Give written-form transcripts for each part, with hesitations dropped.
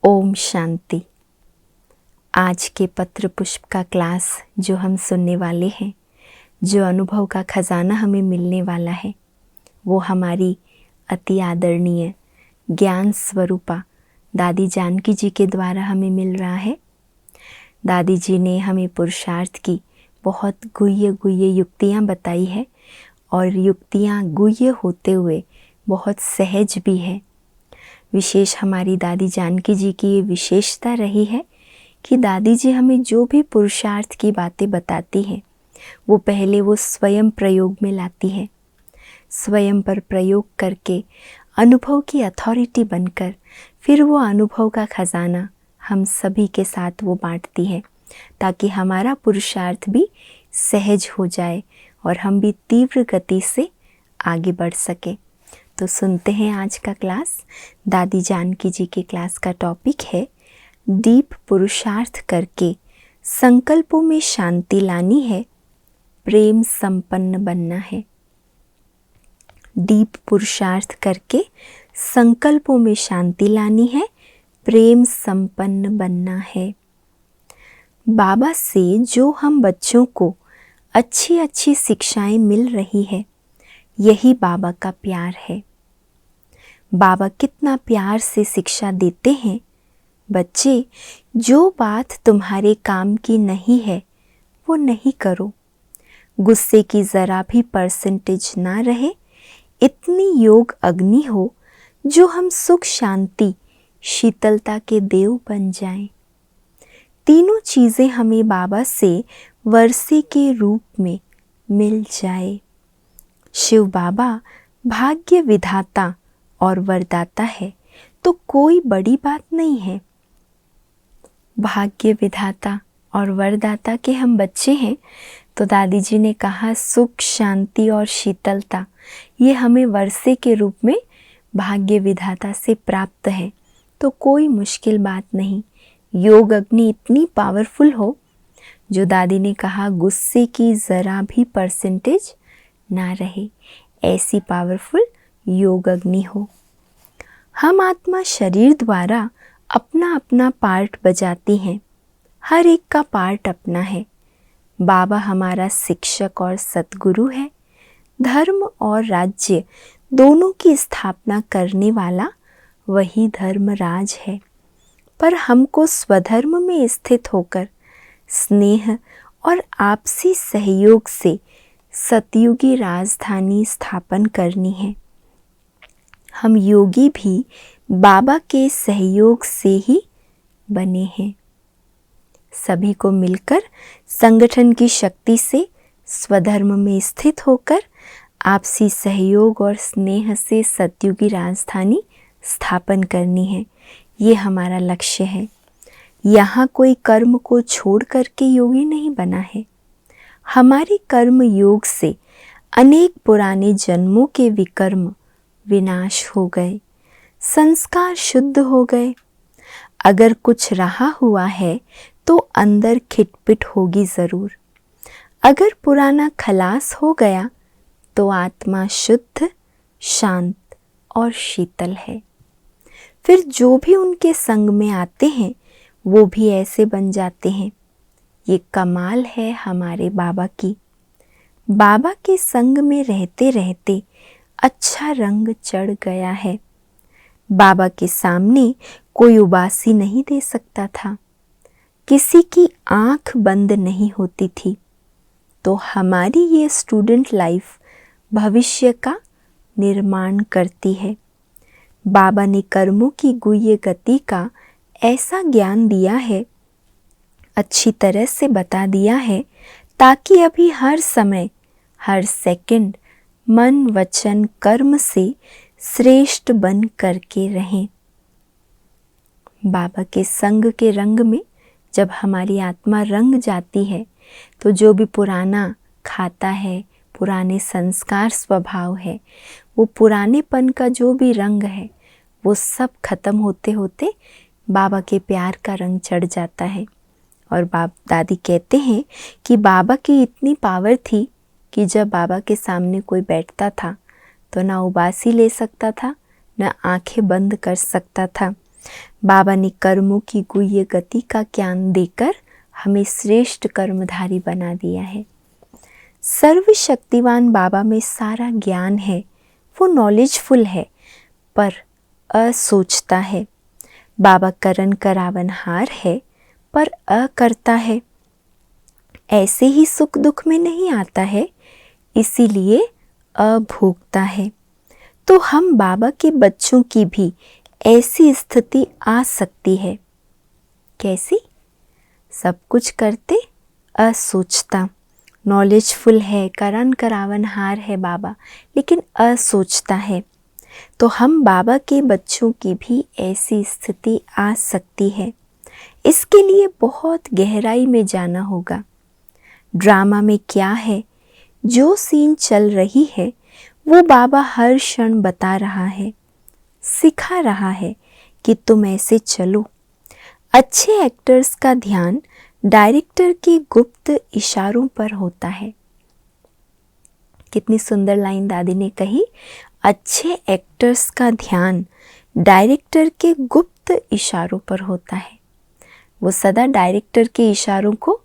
ओम शांति। आज के पत्र पुष्प का क्लास जो हम सुनने वाले हैं, जो अनुभव का खजाना हमें मिलने वाला है, वो हमारी अति आदरणीय ज्ञान स्वरूपा दादी जानकी जी के द्वारा हमें मिल रहा है। दादी जी ने हमें पुरुषार्थ की बहुत गुह्य युक्तियाँ बताई है और युक्तियाँ गुह्य होते हुए बहुत सहज भी है। विशेष हमारी दादी जानकी जी की ये विशेषता रही है कि दादी जी हमें जो भी पुरुषार्थ की बातें बताती हैं वो पहले वो स्वयं प्रयोग में लाती है, स्वयं पर प्रयोग करके अनुभव की अथॉरिटी बनकर फिर वो अनुभव का खजाना हम सभी के साथ वो बांटती है, ताकि हमारा पुरुषार्थ भी सहज हो जाए और हम भी तीव्र गति से आगे बढ़ सके। तो सुनते हैं आज का क्लास। दादी जानकी जी के क्लास का टॉपिक है डीप पुरुषार्थ करके संकल्पों में शांति लानी है, प्रेम संपन्न बनना है। डीप पुरुषार्थ करके संकल्पों में शांति लानी है, प्रेम संपन्न बनना है। बाबा से जो हम बच्चों को अच्छी अच्छी शिक्षाएं मिल रही है, यही बाबा का प्यार है। बाबा कितना प्यार से शिक्षा देते हैं, बच्चे जो बात तुम्हारे काम की नहीं है वो नहीं करो। गुस्से की ज़रा भी परसेंटेज ना रहे, इतनी योग अग्नि हो जो हम सुख शांति शीतलता के देव बन जाएं। तीनों चीज़ें हमें बाबा से वर्षे के रूप में मिल जाए। शिव बाबा भाग्य विधाता और वरदाता है, तो कोई बड़ी बात नहीं है। भाग्य विधाता और वरदाता के हम बच्चे हैं, तो दादी जी ने कहा सुख शांति और शीतलता ये हमें वर्षे के रूप में भाग्य विधाता से प्राप्त है, तो कोई मुश्किल बात नहीं। योग अग्नि इतनी पावरफुल हो, जो दादी ने कहा गुस्से की ज़रा भी परसेंटेज ना रहे, ऐसी पावरफुल योग अग्नि हो। हम आत्मा शरीर द्वारा अपना अपना पार्ट बजाती हैं, हर एक का पार्ट अपना है। बाबा हमारा शिक्षक और सद्गुरु है। धर्म और राज्य दोनों की स्थापना करने वाला वही धर्मराज है, पर हमको स्वधर्म में स्थित होकर स्नेह और आपसी सहयोग से सतयुगी राजधानी स्थापन करनी है। हम योगी भी बाबा के सहयोग से ही बने हैं। सभी को मिलकर संगठन की शक्ति से स्वधर्म में स्थित होकर आपसी सहयोग और स्नेह से सतयुगी राजधानी स्थापन करनी है। ये हमारा लक्ष्य है। यहाँ कोई कर्म को छोड़ करके योगी नहीं बना है। हमारे कर्म योग से अनेक पुराने जन्मों के विकर्म विनाश हो गए, संस्कार शुद्ध हो गए। अगर कुछ रहा हुआ है तो अंदर खिटपिट होगी ज़रूर। अगर पुराना खलास हो गया तो आत्मा शुद्ध, शांत और शीतल है। फिर जो भी उनके संग में आते हैं वो भी ऐसे बन जाते हैं। ये कमाल है हमारे बाबा की। बाबा के संग में रहते रहते अच्छा रंग चढ़ गया है। बाबा के सामने कोई उबासी नहीं दे सकता था, किसी की आंख बंद नहीं होती थी। तो हमारी ये स्टूडेंट लाइफ भविष्य का निर्माण करती है। बाबा ने कर्मों की गुह्य गति का ऐसा ज्ञान दिया है, अच्छी तरह से बता दिया है, ताकि अभी हर समय हर सेकंड मन वचन कर्म से श्रेष्ठ बन करके रहें। बाबा के संग के रंग में जब हमारी आत्मा रंग जाती है, तो जो भी पुराना खाता है, पुराने संस्कार स्वभाव है, वो पुरानेपन का जो भी रंग है वो सब खत्म होते होते बाबा के प्यार का रंग चढ़ जाता है। और दादी कहते हैं कि बाबा की इतनी पावर थी कि जब बाबा के सामने कोई बैठता था तो ना उबासी ले सकता था, ना आंखें बंद कर सकता था। बाबा ने कर्मों की गुह्य गति का ज्ञान देकर हमें श्रेष्ठ कर्मधारी बना दिया है। सर्वशक्तिवान बाबा में सारा ज्ञान है, वो नॉलेजफुल है पर असोचता है। बाबा करन करावनहार है पर अकर्ता है। ऐसे ही सुख दुख में नहीं आता है, इसीलिए अभोगता है। तो हम बाबा के बच्चों की भी ऐसी स्थिति आ सकती है। कैसी? सब कुछ करते असोचता। नॉलेजफुल है, करन करावनहार है बाबा, लेकिन असोचता है। तो हम बाबा के बच्चों की भी ऐसी स्थिति आ सकती है। इसके लिए बहुत गहराई में जाना होगा। ड्रामा में क्या है, जो सीन चल रही है वो बाबा हर क्षण बता रहा है, सिखा रहा है कि तुम ऐसे चलो। अच्छे एक्टर्स का ध्यान डायरेक्टर के गुप्त इशारों पर होता है। कितनी सुंदर लाइन दादी ने कही, अच्छे एक्टर्स का ध्यान डायरेक्टर के गुप्त इशारों पर होता है। वो सदा डायरेक्टर के इशारों को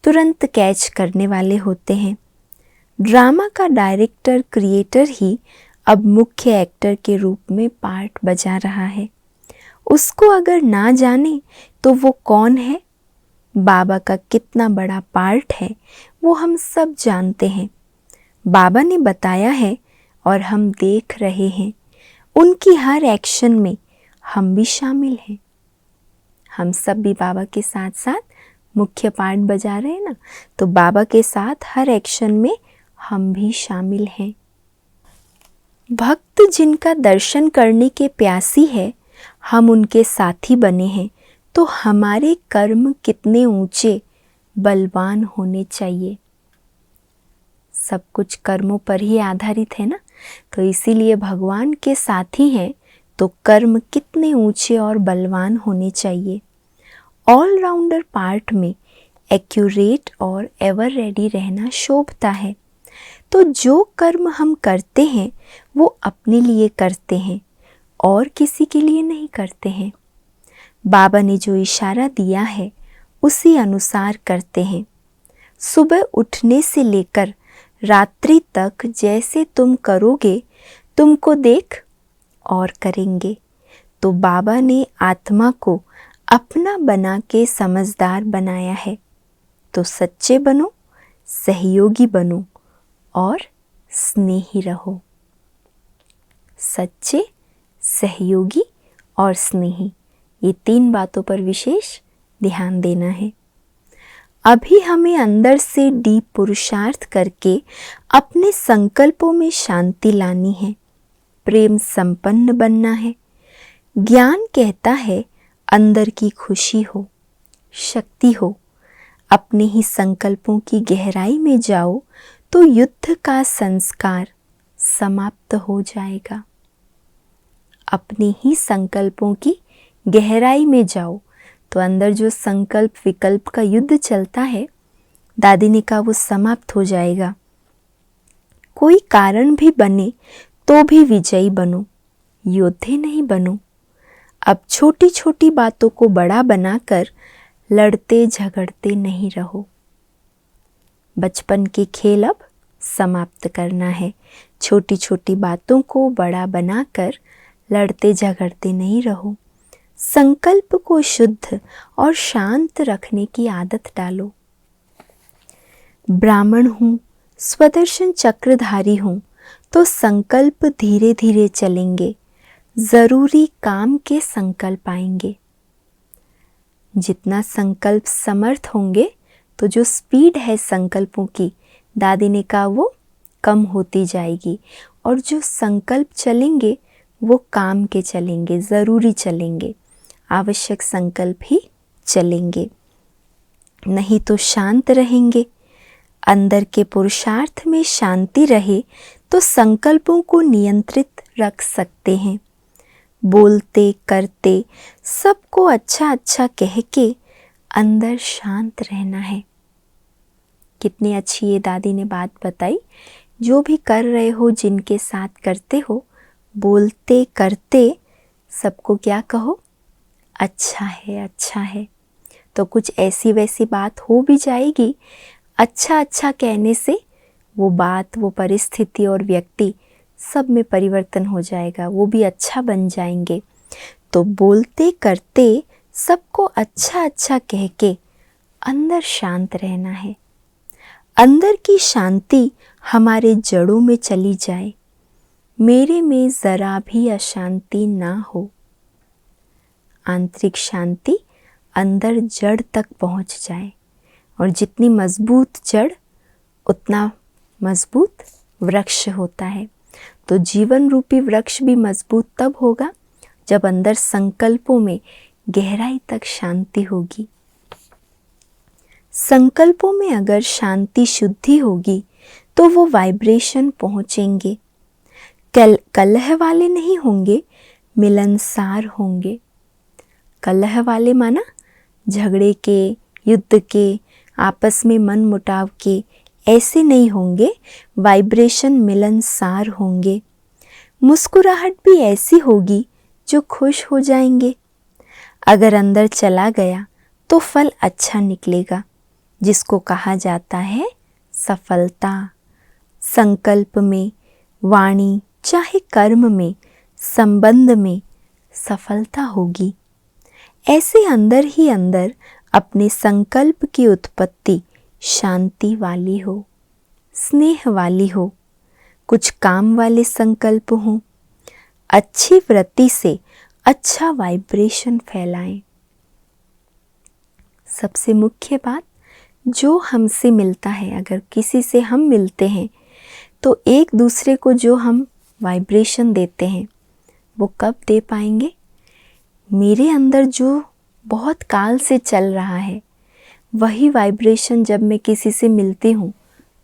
तुरंत कैच करने वाले होते हैं। ड्रामा का डायरेक्टर क्रिएटर ही अब मुख्य एक्टर के रूप में पार्ट बजा रहा है। उसको अगर ना जाने तो वो कौन है, बाबा का कितना बड़ा पार्ट है, वो हम सब जानते हैं। बाबा ने बताया है और हम देख रहे हैं। उनकी हर एक्शन में हम भी शामिल हैं। हम सब भी बाबा के साथ साथ मुख्य पार्ट बजा रहे हैं ना, तो बाबा के साथ हर एक्शन में हम भी शामिल हैं। भक्त जिनका दर्शन करने के प्यासी है, हम उनके साथी बने हैं, तो हमारे कर्म कितने ऊंचे बलवान होने चाहिए। सब कुछ कर्मों पर ही आधारित है ना, तो इसीलिए भगवान के साथी हैं तो कर्म कितने ऊंचे और बलवान होने चाहिए। ऑलराउंडर पार्ट में एक्यूरेट और एवर रेडी रहना शोभता है। तो जो कर्म हम करते हैं वो अपने लिए करते हैं और किसी के लिए नहीं करते हैं। बाबा ने जो इशारा दिया है उसी अनुसार करते हैं। सुबह उठने से लेकर रात्रि तक जैसे तुम करोगे, तुमको देख और करेंगे। तो बाबा ने आत्मा को अपना बना के समझदार बनाया है। तो सच्चे बनो, सहयोगी बनो और स्नेही रहो। सच्चे, सहयोगी और स्नेही, ये 3 बातों पर विशेष ध्यान देना है। अभी हमें अंदर से डीप पुरुषार्थ करके अपने संकल्पों में शांति लानी है, प्रेम संपन्न बनना है। ज्ञान कहता है अंदर की खुशी हो, शक्ति हो। अपने ही संकल्पों की गहराई में जाओ तो युद्ध का संस्कार समाप्त हो जाएगा। अपने ही संकल्पों की गहराई में जाओ तो अंदर जो संकल्प विकल्प का युद्ध चलता है, दादी ने कहा वो समाप्त हो जाएगा। कोई कारण भी बने तो भी विजयी बनो, योद्धे नहीं बनो। अब छोटी छोटी बातों को बड़ा बनाकर लड़ते झगड़ते नहीं रहो। बचपन के खेल अब समाप्त करना है। छोटी छोटी बातों को बड़ा बनाकर लड़ते झगड़ते नहीं रहो। संकल्प को शुद्ध और शांत रखने की आदत डालो। ब्राह्मण हूँ, स्वदर्शन चक्रधारी हूँ, तो संकल्प धीरे धीरे चलेंगे। जरूरी काम के संकल्प आएंगे। जितना संकल्प समर्थ होंगे तो जो स्पीड है संकल्पों की, दादी ने कहा वो कम होती जाएगी। और जो संकल्प चलेंगे वो काम के चलेंगे, ज़रूरी चलेंगे, आवश्यक संकल्प ही चलेंगे। नहीं तो शांत रहेंगे। अंदर के पुरुषार्थ में शांति रहे तो संकल्पों को नियंत्रित रख सकते हैं। बोलते करते सबको अच्छा अच्छा कह के अंदर शांत रहना है। कितनी अच्छी ये दादी ने बात बताई। जो भी कर रहे हो, जिनके साथ करते हो, बोलते करते सबको क्या कहो, अच्छा है, अच्छा है। तो कुछ ऐसी वैसी बात हो भी जाएगी, अच्छा अच्छा कहने से वो बात, वो परिस्थिति और व्यक्ति सब में परिवर्तन हो जाएगा, वो भी अच्छा बन जाएंगे। तो बोलते करते सबको अच्छा अच्छा कह के अंदर शांत रहना है। अंदर की शांति हमारे जड़ों में चली जाए, मेरे में ज़रा भी अशांति ना हो। आंतरिक शांति अंदर जड़ तक पहुंच जाए, और जितनी मजबूत जड़ उतना मजबूत वृक्ष होता है। तो जीवन रूपी वृक्ष भी मजबूत तब होगा जब अंदर संकल्पों में गहराई तक शांति होगी। संकल्पों में अगर शांति शुद्धि होगी तो वो वाइब्रेशन पहुंचेंगे। कलह वाले नहीं होंगे, मिलनसार होंगे। कलह वाले माना झगड़े के, युद्ध के, आपस में मन मुटाव के, ऐसे नहीं होंगे। वाइब्रेशन मिलनसार होंगे। मुस्कुराहट भी ऐसी होगी जो खुश हो जाएंगे। अगर अंदर चला गया तो फल अच्छा निकलेगा, जिसको कहा जाता है सफलता। संकल्प में, वाणी चाहे कर्म में, संबंध में सफलता होगी। ऐसे अंदर ही अंदर अपने संकल्प की उत्पत्ति शांति वाली हो, स्नेह वाली हो, कुछ काम वाले संकल्प हों। अच्छी वृत्ति से अच्छा वाइब्रेशन फैलाएं। सबसे मुख्य बात, जो हमसे मिलता है, अगर किसी से हम मिलते हैं तो एक दूसरे को जो हम वाइब्रेशन देते हैं वो कब दे पाएंगे? मेरे अंदर जो बहुत काल से चल रहा है वही वाइब्रेशन जब मैं किसी से मिलती हूँ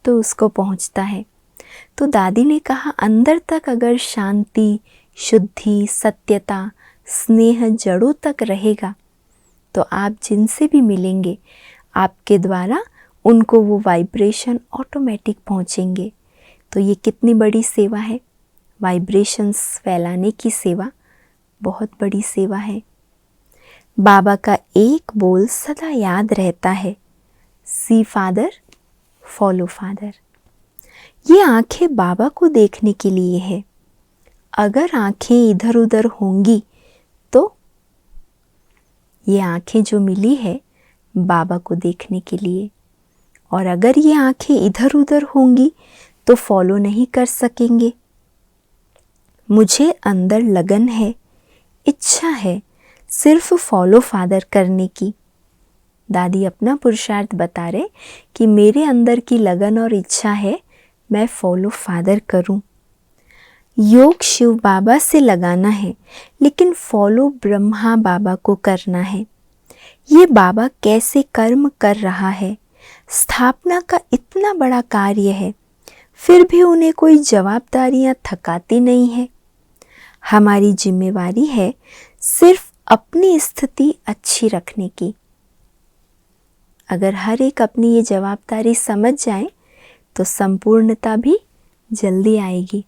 तो उसको पहुँचता है। तो दादी ने कहा, अंदर तक अगर शांति, शुद्धि, सत्यता, स्नेह जड़ों तक रहेगा तो आप जिनसे भी मिलेंगे आपके द्वारा उनको वो वाइब्रेशन ऑटोमेटिक पहुँचेंगे। तो ये कितनी बड़ी सेवा है, वाइब्रेशंस फैलाने की सेवा, बहुत बड़ी सेवा है। बाबा का एक बोल सदा याद रहता है, सी फादर फॉलो फादर। ये आंखें बाबा को देखने के लिए है। अगर आंखें इधर उधर होंगी तो ये आंखें जो मिली है बाबा को देखने के लिए, और अगर ये आंखें इधर उधर होंगी तो फॉलो नहीं कर सकेंगे। मुझे अंदर लगन है, इच्छा है सिर्फ फॉलो फादर करने की। दादी अपना पुरुषार्थ बता रहे कि मेरे अंदर की लगन और इच्छा है मैं फॉलो फादर करूं। योग शिव बाबा से लगाना है, लेकिन फॉलो ब्रह्मा बाबा को करना है। ये बाबा कैसे कर्म कर रहा है, स्थापना का इतना बड़ा कार्य है, फिर भी उन्हें कोई जवाबदारियां थकाती नहीं है। हमारी जिम्मेवारी है सिर्फ अपनी स्थिति अच्छी रखने की। अगर हर एक अपनी ये जवाबदारी समझ जाए तो संपूर्णता भी जल्दी आएगी।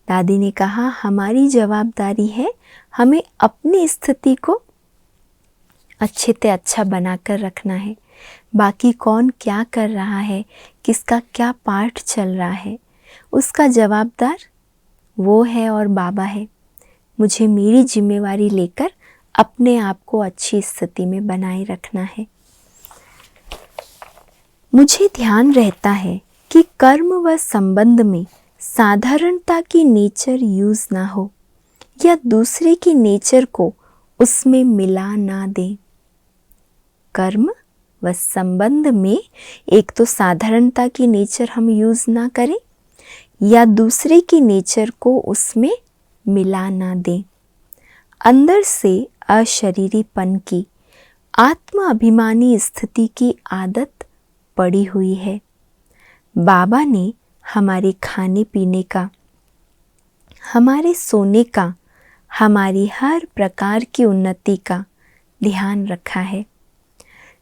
दादी ने कहा, हमारी जवाबदारी है हमें अपनी स्थिति को अच्छे से अच्छा बनाकर रखना है। बाकी कौन क्या कर रहा है, किसका क्या पार्ट चल रहा है, उसका जवाबदार वो है और बाबा है। मुझे मेरी जिम्मेवारी लेकर अपने आप को अच्छी स्थिति में बनाए रखना है। मुझे ध्यान रहता है कि कर्म व संबंध में साधारणता की नेचर यूज ना हो या दूसरे की नेचर को उसमें मिला ना दें। कर्म व संबंध में एक तो साधारणता की नेचर हम यूज ना करें या दूसरे की नेचर को उसमें मिला ना दें। अंदर से अशरीरीपन की, आत्म अभिमानी स्थिति की आदत पड़ी हुई है। बाबा ने हमारे खाने पीने का, हमारे सोने का, हमारी हर प्रकार की उन्नति का ध्यान रखा है।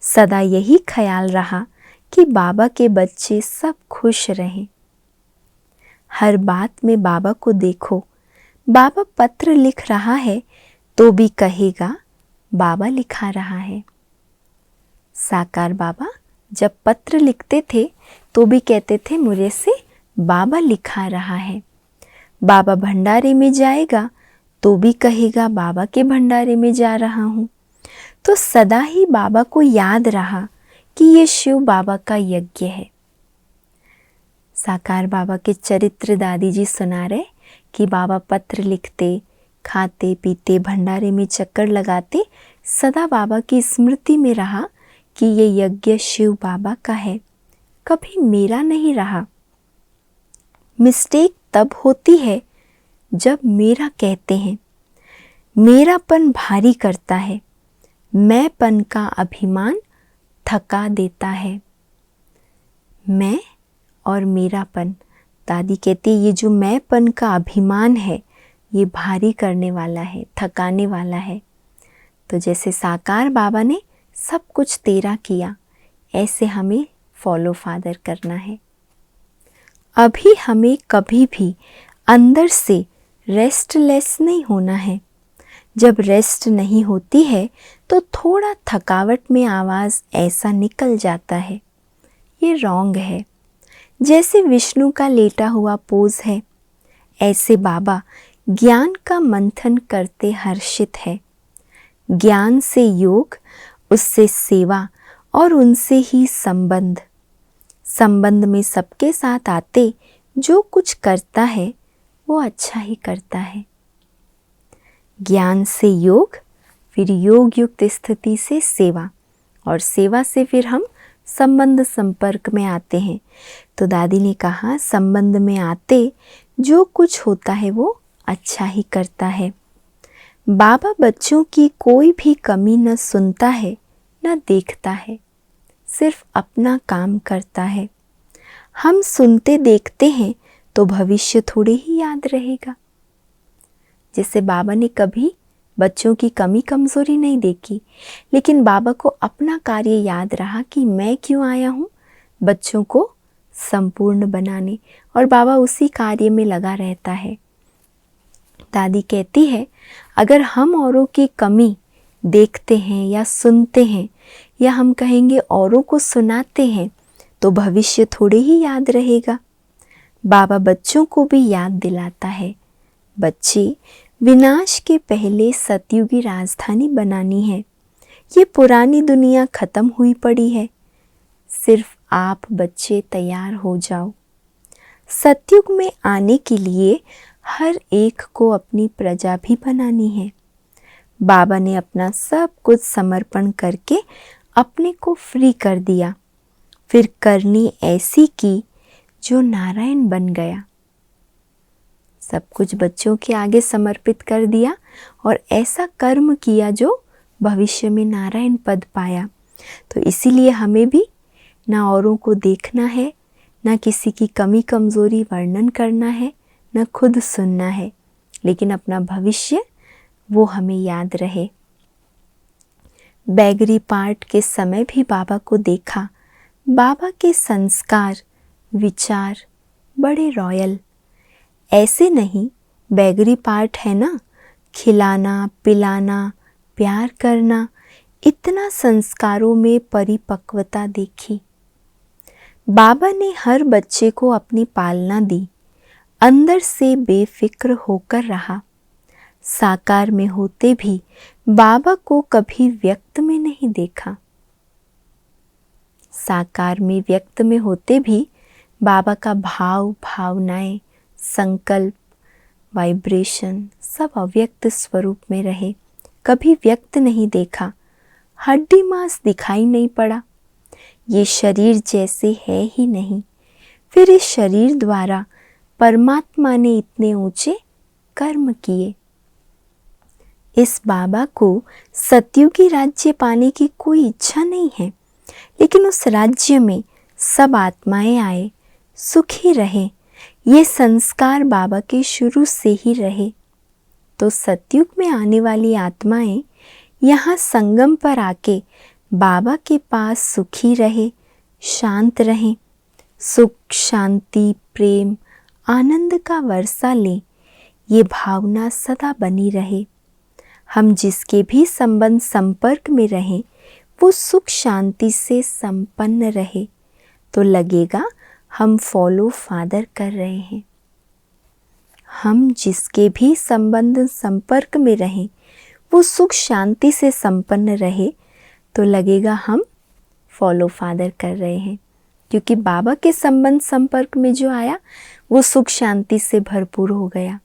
सदा यही ख्याल रहा कि बाबा के बच्चे सब खुश रहें। हर बात में बाबा को देखो। बाबा पत्र लिख रहा है तो भी कहेगा बाबा लिखा रहा है। साकार बाबा जब पत्र लिखते थे तो भी कहते थे मुझे से बाबा लिखा रहा है। बाबा भंडारे में जाएगा तो भी कहेगा बाबा के भंडारे में जा रहा हूँ। तो सदा ही बाबा को याद रहा कि ये शिव बाबा का यज्ञ है। साकार बाबा के चरित्र दादी जी सुना रहे कि बाबा पत्र लिखते, खाते पीते, भंडारे में चक्कर लगाते, सदा बाबा की स्मृति में रहा कि ये यज्ञ शिव बाबा का है, कभी मेरा नहीं रहा। मिस्टेक तब होती है जब मेरा कहते हैं। मेरापन भारी करता है, मैंपन का अभिमान थका देता है। मैं और मेरापन, दादी कहती है ये जो मैंपन का अभिमान है ये भारी करने वाला है, थकाने वाला है। तो जैसे साकार बाबा ने सब कुछ तेरा किया, ऐसे हमें फॉलो फादर करना है। अभी हमें कभी भी अंदर से रेस्टलेस नहीं होना है। जब रेस्ट नहीं होती है तो थोड़ा थकावट में आवाज़ ऐसा निकल जाता है, ये रॉन्ग है। जैसे विष्णु का लेटा हुआ पोज है, ऐसे बाबा ज्ञान का मंथन करते हर्षित है। ज्ञान से योग, उससे सेवा और उनसे ही संबंध। संबंध में सबके साथ आते जो कुछ करता है वो अच्छा ही करता है। ज्ञान से योग, फिर योग युक्त स्थिति से सेवा, और सेवा से फिर हम संबंध संपर्क में आते हैं। तो दादी ने कहा संबंध में आते जो कुछ होता है वो अच्छा ही करता है। बाबा बच्चों की कोई भी कमी न सुनता है न देखता है, सिर्फ अपना काम करता है। हम सुनते देखते हैं तो भविष्य थोड़े ही याद रहेगा। जैसे बाबा ने कभी बच्चों की कमी कमज़ोरी नहीं देखी, लेकिन बाबा को अपना कार्य याद रहा कि मैं क्यों आया हूँ, बच्चों को संपूर्ण बनाने, और बाबा उसी कार्य में लगा रहता है। दादी कहती है अगर हम औरों की कमी देखते हैं या सुनते हैं, या हम कहेंगे औरों को सुनाते हैं, तो भविष्य थोड़े ही याद रहेगा। बाबा बच्चों को भी याद दिलाता है, बच्चे विनाश के पहले सतयुगी राजधानी बनानी है। ये पुरानी दुनिया खत्म हुई पड़ी है, सिर्फ आप बच्चे तैयार हो जाओ। सतयुग में आने के लिए हर एक को अपनी प्रजा भी बनानी है। बाबा ने अपना सब कुछ समर्पण करके अपने को फ्री कर दिया, फिर करनी ऐसी की जो नारायण बन गया। सब कुछ बच्चों के आगे समर्पित कर दिया और ऐसा कर्म किया जो भविष्य में नारायण पद पाया। तो इसीलिए हमें भी ना औरों को देखना है, ना किसी की कमी कमज़ोरी वर्णन करना है, ना खुद सुनना है, लेकिन अपना भविष्य वो हमें याद रहे। बैगरी पार्ट के समय भी बाबा को देखा। बाबा के संस्कार विचार बड़े रॉयल, ऐसे नहीं बैगरी पार्ट है ना, खिलाना पिलाना प्यार करना, इतना संस्कारों में परिपक्वता देखी। बाबा ने हर बच्चे को अपनी पालना दी, अंदर से बेफिक्र होकर रहा। साकार में होते भी बाबा को कभी व्यक्त में नहीं देखा। साकार में व्यक्त में होते भी बाबा का भाव भावनाएं संकल्प वाइब्रेशन सब अव्यक्त स्वरूप में रहे, कभी व्यक्त नहीं देखा। हड्डी मांस दिखाई नहीं पड़ा, ये शरीर जैसे है ही नहीं। फिर इस शरीर द्वारा परमात्मा ने इतने ऊंचे कर्म किए। इस बाबा को सतयुगी राज्य पाने की कोई इच्छा नहीं है, लेकिन उस राज्य में सब आत्माएं आए, सुखी रहे, ये संस्कार बाबा के शुरू से ही रहे। तो सतयुग में आने वाली आत्माएं यहाँ संगम पर आके बाबा के पास सुखी रहे, शांत रहें, सुख शांति प्रेम आनंद का वर्षा ले, ये भावना सदा बनी रहे। हम जिसके भी संबंध संपर्क में रहें वो सुख शांति से संपन्न रहे तो लगेगा हम फॉलो फादर कर रहे हैं। हम जिसके भी संबंध संपर्क में रहें वो सुख शांति से संपन्न रहे तो लगेगा हम फॉलो फादर कर रहे हैं, क्योंकि बाबा के संबंध संपर्क में जो आया वो सुख शांति से भरपूर हो गया।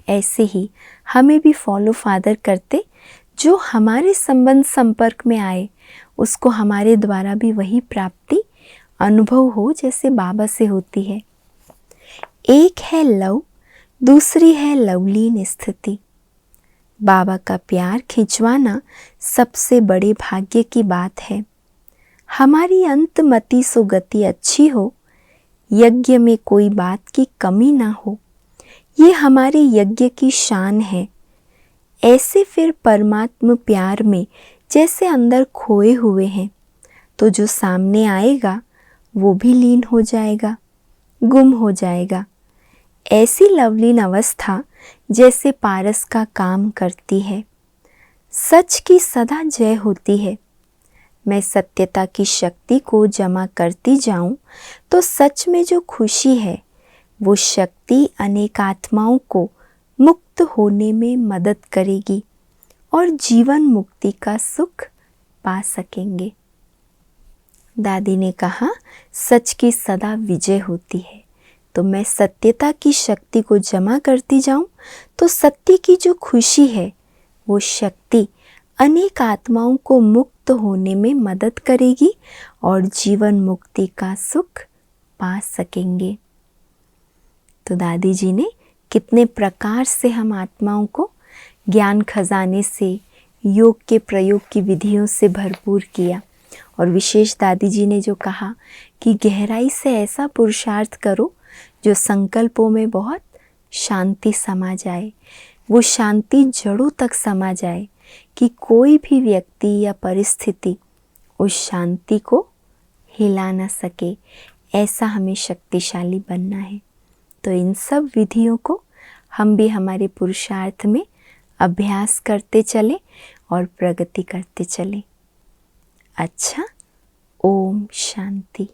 ऐसे ही हमें भी फॉलो फादर करते, जो हमारे संबंध संपर्क में आए उसको हमारे द्वारा भी वही प्राप्ति अनुभव हो जैसे बाबा से होती है। एक है लव, दूसरी है लवलीन स्थिति। बाबा का प्यार खिंचवाना सबसे बड़े भाग्य की बात है। हमारी अंतमति सुगति अच्छी हो, यज्ञ में कोई बात की कमी ना हो, ये हमारे यज्ञ की शान है। ऐसे फिर परमात्म प्यार में जैसे अंदर खोए हुए हैं तो जो सामने आएगा वो भी लीन हो जाएगा, गुम हो जाएगा। ऐसी लवलीन अवस्था जैसे पारस का काम करती है। सच की सदा जय होती है। मैं सत्यता की शक्ति को जमा करती जाऊं तो सच में जो खुशी है वो शक्ति अनेक आत्माओं को मुक्त होने में मदद करेगी और जीवन मुक्ति का सुख पा सकेंगे। दादी ने कहा सच की सदा विजय होती है, तो मैं सत्यता की शक्ति को जमा करती जाऊं तो सत्य की जो खुशी है वो शक्ति अनेक आत्माओं को मुक्त होने में मदद करेगी और जीवन मुक्ति का सुख पा सकेंगे। तो दादी जी ने कितने प्रकार से हम आत्माओं को ज्ञान खजाने से, योग के प्रयोग की विधियों से भरपूर किया। और विशेष दादी जी ने जो कहा कि गहराई से ऐसा पुरुषार्थ करो जो संकल्पों में बहुत शांति समा जाए, वो शांति जड़ों तक समा जाए कि कोई भी व्यक्ति या परिस्थिति उस शांति को हिला न सके। ऐसा हमें शक्तिशाली बनना है। तो इन सब विधियों को हम भी हमारे पुरुषार्थ में अभ्यास करते चले और प्रगति करते चले। अच्छा, ओम शांति।